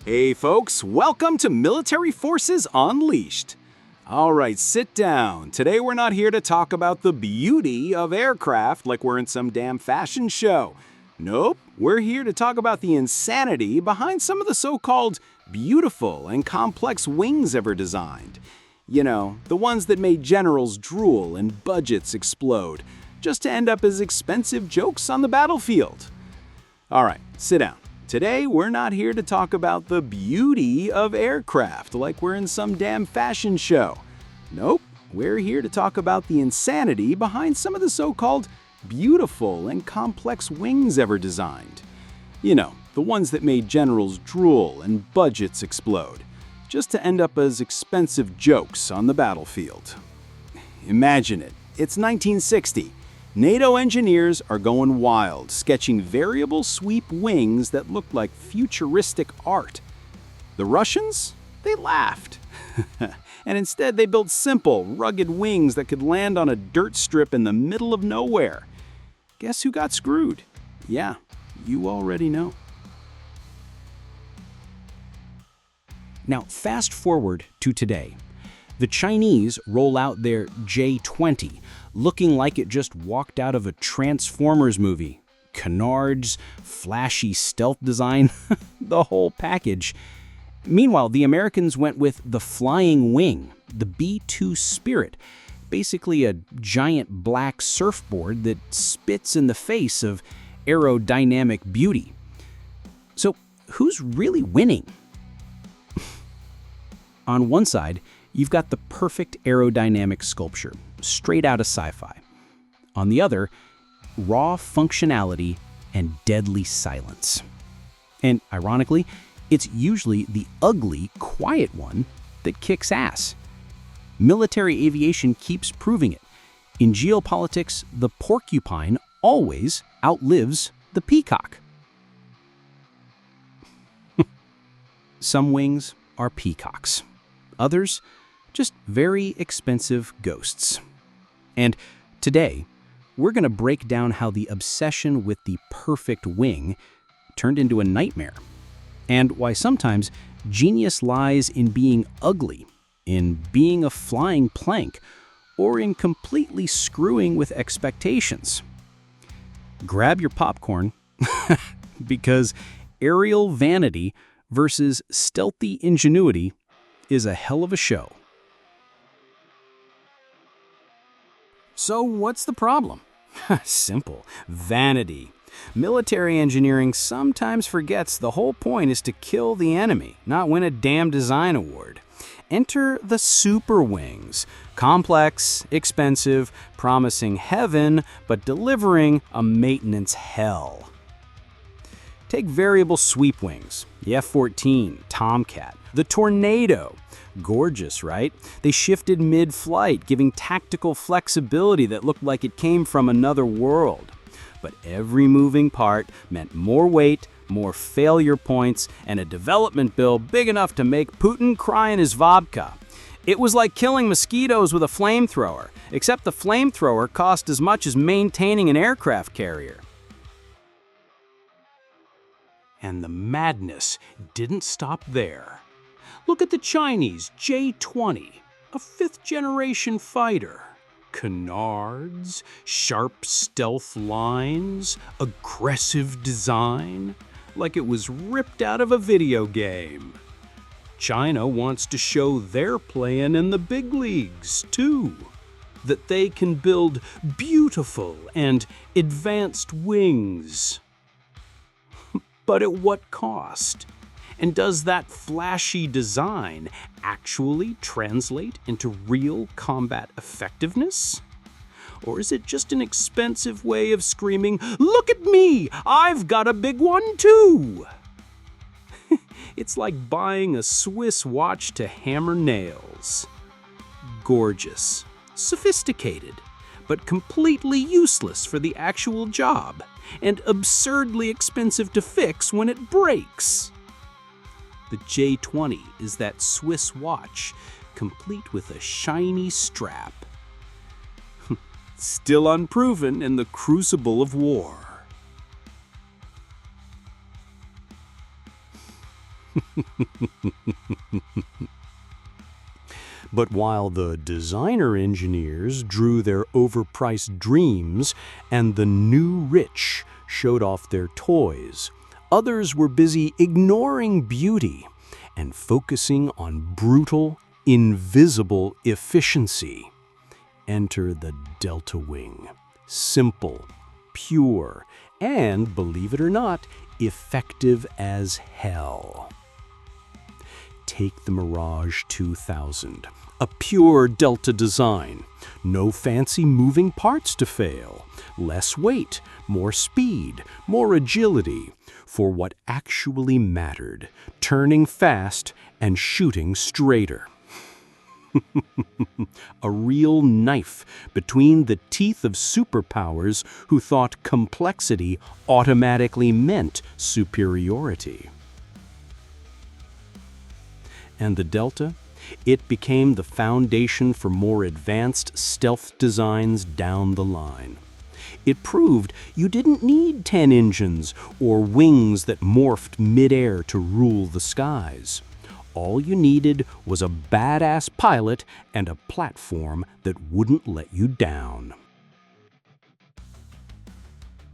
Hey folks, welcome to Military Forces Unleashed. All right, sit down. Today we're not here to talk about the beauty of aircraft like we're in some damn fashion show. Nope, we're here to talk about the insanity behind some of the so-called beautiful and complex wings ever designed. You know, the ones that made generals drool and budgets explode, just to end up as expensive jokes on the battlefield. All right, sit down. Today, we're not here to talk about the beauty of aircraft like we're in some damn fashion show. Nope, we're here to talk about the insanity behind some of the so-called beautiful and complex wings ever designed. You know, the ones that made generals drool and budgets explode, just to end up as expensive jokes on the battlefield. Imagine it, it's 1960. NATO engineers are going wild, sketching variable sweep wings that look like futuristic art. The Russians? They laughed. And instead they built simple, rugged wings that could land on a dirt strip in the middle of nowhere. Guess who got screwed? Yeah, you already know. Now, fast forward to today. The Chinese roll out their J-20, looking like it just walked out of a Transformers movie. Canards, flashy stealth design, the whole package. Meanwhile, the Americans went with the Flying Wing, the B-2 Spirit, basically a giant black surfboard that spits in the face of aerodynamic beauty. So, who's really winning? On one side, you've got the perfect aerodynamic sculpture, straight out of sci-fi. On the other, raw functionality and deadly silence. And ironically, it's usually the ugly, quiet one that kicks ass. Military aviation keeps proving it. In geopolitics, the porcupine always outlives the peacock. Some wings are peacocks. Others, just very expensive ghosts. And today, we're going to break down how the obsession with the perfect wing turned into a nightmare, and why sometimes genius lies in being ugly, in being a flying plank, or in completely screwing with expectations. Grab your popcorn, because aerial vanity versus stealthy ingenuity is a hell of a show. So what's the problem? Simple. Vanity. Military engineering sometimes forgets the whole point is to kill the enemy, not win a damn design award. Enter the super wings. Complex, expensive, promising heaven, but delivering a maintenance hell. Take variable sweep wings, the F-14, Tomcat, the Tornado. Gorgeous, right? They shifted mid-flight, giving tactical flexibility that looked like it came from another world. But every moving part meant more weight, more failure points, and a development bill big enough to make Putin cry in his vodka. It was like killing mosquitoes with a flamethrower, except the flamethrower cost as much as maintaining an aircraft carrier. And the madness didn't stop there. Look at the Chinese J-20, a fifth-generation fighter. Canards, sharp stealth lines, aggressive design, like it was ripped out of a video game. China wants to show they're playing in the big leagues, too. That they can build beautiful and advanced wings. But at what cost? And does that flashy design actually translate into real combat effectiveness? Or is it just an expensive way of screaming, "Look at me! I've got a big one too!" It's like buying a Swiss watch to hammer nails. Gorgeous, sophisticated, but completely useless for the actual job, and absurdly expensive to fix when it breaks. The J-20 is that Swiss watch, complete with a shiny strap. Still unproven in the crucible of war. But while the designer engineers drew their overpriced dreams and the new rich showed off their toys, others were busy ignoring beauty and focusing on brutal, invisible efficiency. Enter the Delta Wing. Simple, pure, and, believe it or not, effective as hell. Take the Mirage 2000, a pure Delta design. No fancy moving parts to fail. Less weight, more speed, more agility for what actually mattered, turning fast and shooting straighter. A real knife between the teeth of superpowers who thought complexity automatically meant superiority. And the Delta? It became the foundation for more advanced stealth designs down the line. It proved you didn't need 10 engines or wings that morphed midair to rule the skies. All you needed was a badass pilot and a platform that wouldn't let you down.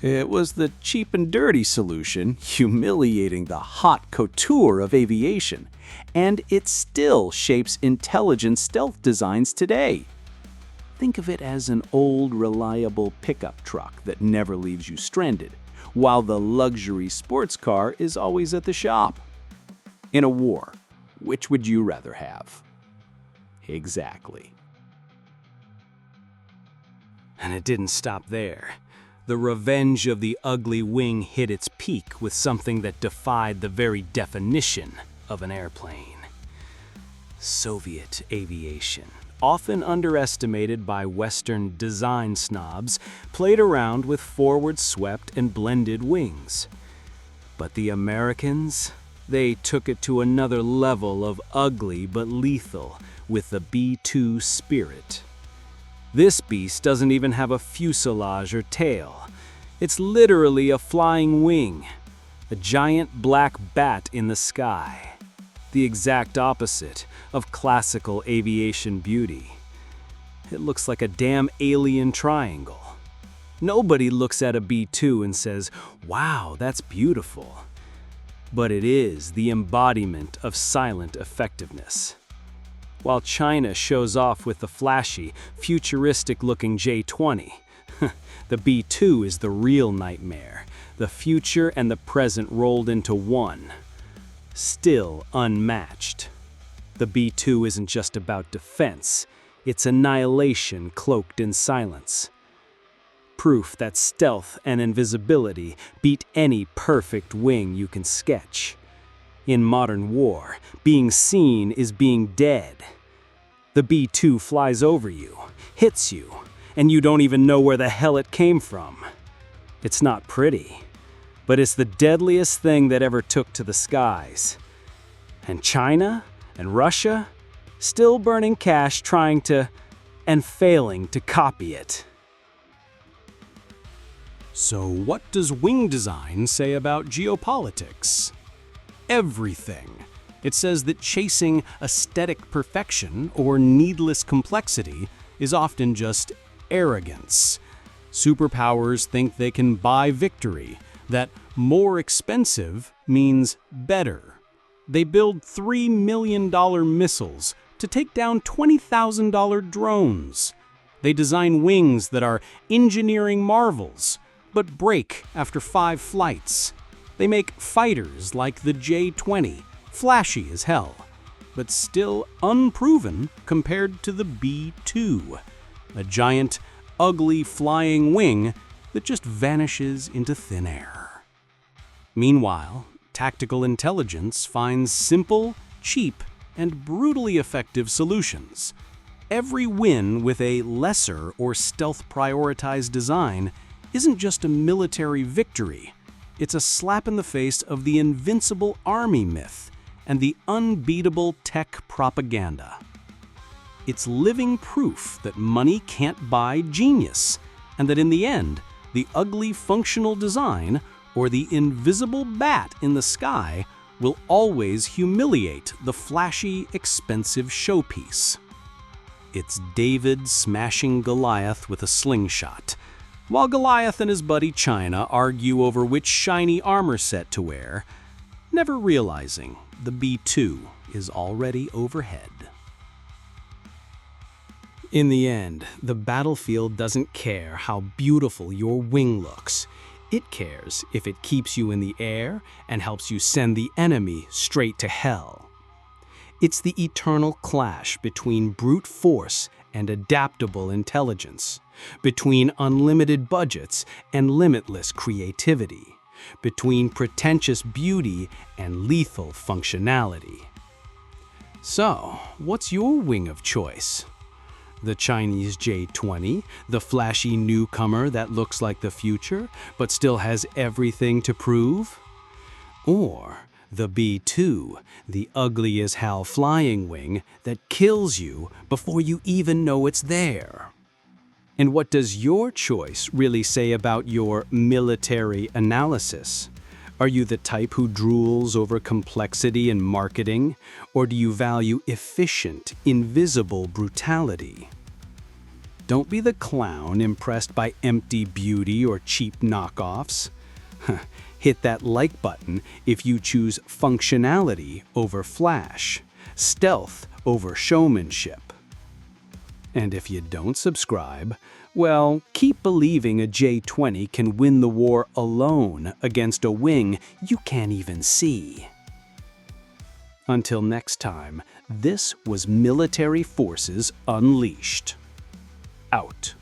It was the cheap and dirty solution, humiliating the haute couture of aviation, and it still shapes intelligent stealth designs today. Think of it as an old, reliable pickup truck that never leaves you stranded, while the luxury sports car is always at the shop. In a war, which would you rather have? Exactly. And it didn't stop there. The revenge of the ugly wing hit its peak with something that defied the very definition of an airplane. Soviet aviation, often underestimated by Western design snobs, played around with forward-swept and blended wings. But the Americans, they took it to another level of ugly but lethal with the B-2 Spirit. This beast doesn't even have a fuselage or tail. It's literally a flying wing, a giant black bat in the sky, the exact opposite of classical aviation beauty. It looks like a damn alien triangle. Nobody looks at a B-2 and says, "Wow, that's beautiful." But it is the embodiment of silent effectiveness. While China shows off with the flashy, futuristic-looking J-20, the B-2 is the real nightmare, the future and the present rolled into one. Still unmatched. The B-2 isn't just about defense, it's annihilation cloaked in silence. Proof that stealth and invisibility beat any perfect wing you can sketch. In modern war, being seen is being dead. The B-2 flies over you, hits you, and you don't even know where the hell it came from. It's not pretty, but it's the deadliest thing that ever took to the skies. And China and Russia, still burning cash trying to, and failing to copy it. So what does wing design say about geopolitics? Everything. It says that chasing aesthetic perfection or needless complexity is often just arrogance. Superpowers think they can buy victory, that more expensive means better. They build $3 million missiles to take down $20,000 drones. They design wings that are engineering marvels, but break after 5 flights. They make fighters like the J-20, flashy as hell, but still unproven compared to the B-2, a giant, ugly flying wing that just vanishes into thin air. Meanwhile, tactical intelligence finds simple, cheap, and brutally effective solutions. Every win with a lesser or stealth-prioritized design isn't just a military victory. It's a slap in the face of the invincible army myth and the unbeatable tech propaganda. It's living proof that money can't buy genius, and that in the end, the ugly functional design or the invisible bat in the sky will always humiliate the flashy, expensive showpiece. It's David smashing Goliath with a slingshot, while Goliath and his buddy China argue over which shiny armor set to wear, never realizing the B-2 is already overhead. In the end, the battlefield doesn't care how beautiful your wing looks. It cares if it keeps you in the air and helps you send the enemy straight to hell. It's the eternal clash between brute force and adaptable intelligence, between unlimited budgets and limitless creativity, between pretentious beauty and lethal functionality. So, what's your wing of choice? The Chinese J-20, the flashy newcomer that looks like the future but still has everything to prove? Or the B-2, the ugly as hell flying wing that kills you before you even know it's there? And what does your choice really say about your military analysis? Are you the type who drools over complexity and marketing, or do you value efficient, invisible brutality? Don't be the clown impressed by empty beauty or cheap knockoffs. Hit that like button if you choose functionality over flash, stealth over showmanship. And if you don't subscribe, well, keep believing a J-20 can win the war alone against a wing you can't even see. Until next time, this was Military Forces Unleashed. Out.